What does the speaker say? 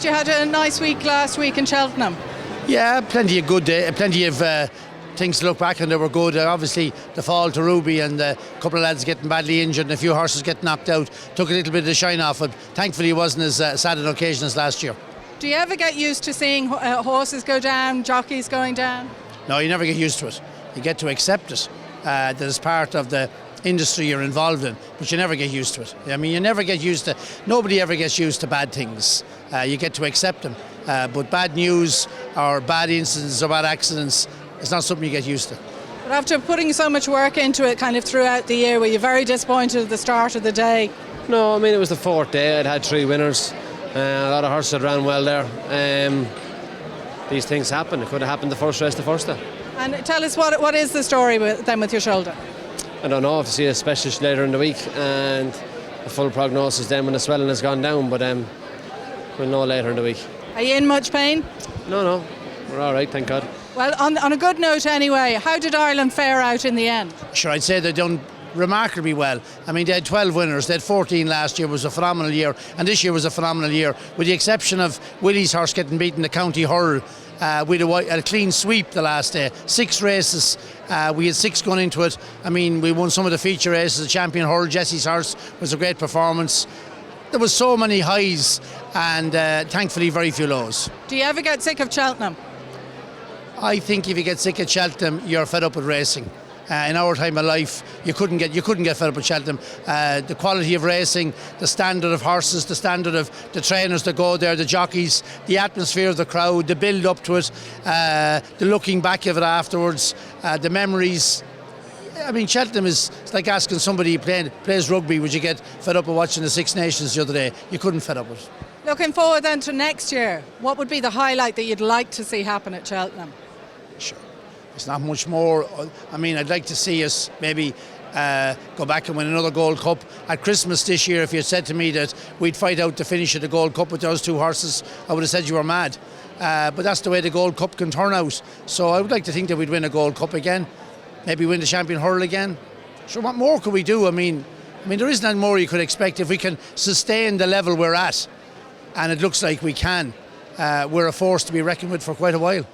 said you had a nice week last week in Cheltenham. Yeah, plenty of things to look back on that were good. Obviously, the fall to Ruby and a couple of lads getting badly injured and a few horses getting knocked out took a little bit of the shine off it. Thankfully, it wasn't as sad an occasion as last year. Do you ever get used to seeing horses go down, jockeys going down? No, you never get used to it. You get to accept it. That it's part of the industry you're involved in, but you never get used to it. I mean, nobody ever gets used to bad things. You get to accept them. But bad news or bad incidents or bad accidents, it's not something you get used to. But after putting so much work into it kind of throughout the year, were you very disappointed at the start of the day? No, I mean, it was the fourth day. I'd had 3 winners. A lot of horses had ran well there. These things happen. It could have happened the first race, the first day. And tell us, what is the story with your shoulder? I don't know. I have to see a specialist later in the week and a full prognosis then when the swelling has gone down, but we'll know later in the week. Are you in much pain? No. We're all right, thank God. Well, on a good note anyway, how did Ireland fare out in the end? Sure, I'd say they've done remarkably well. I mean, they had 12 winners. They had 14 last year. It was a phenomenal year, and this year was a phenomenal year, with the exception of Willie's horse getting beaten, the County Hurl. We had a clean sweep the last day. 6 races. We had 6 going into it. I mean, we won some of the feature races. The Champion Hurl, Jesse's horse, was a great performance. There was so many highs and thankfully very few lows. Do you ever get sick of Cheltenham? I think if you get sick of Cheltenham, you're fed up with racing. In our time of life, you couldn't get fed up with Cheltenham. The quality of racing, the standard of horses, the standard of the trainers that go there, the jockeys, the atmosphere of the crowd, the build up to it, the looking back of it afterwards, the memories. I mean, Cheltenham it's like asking somebody who plays rugby, would you get fed up with watching the Six Nations the other day? You couldn't fed up with it. Looking forward then to next year, what would be the highlight that you'd like to see happen at Cheltenham? Sure. It's not much more. I mean, I'd like to see us maybe go back and win another Gold Cup. At Christmas this year, if you had said to me that we'd fight out to finish at the Gold Cup with those 2 horses, I would have said you were mad. But that's the way the Gold Cup can turn out. So I would like to think that we'd win a Gold Cup again. Maybe win the Champion Hurl again. Sure, what more could we do? I mean, there isn't any more you could expect if we can sustain the level we're at. And it looks like we can. We're a force to be reckoned with for quite a while.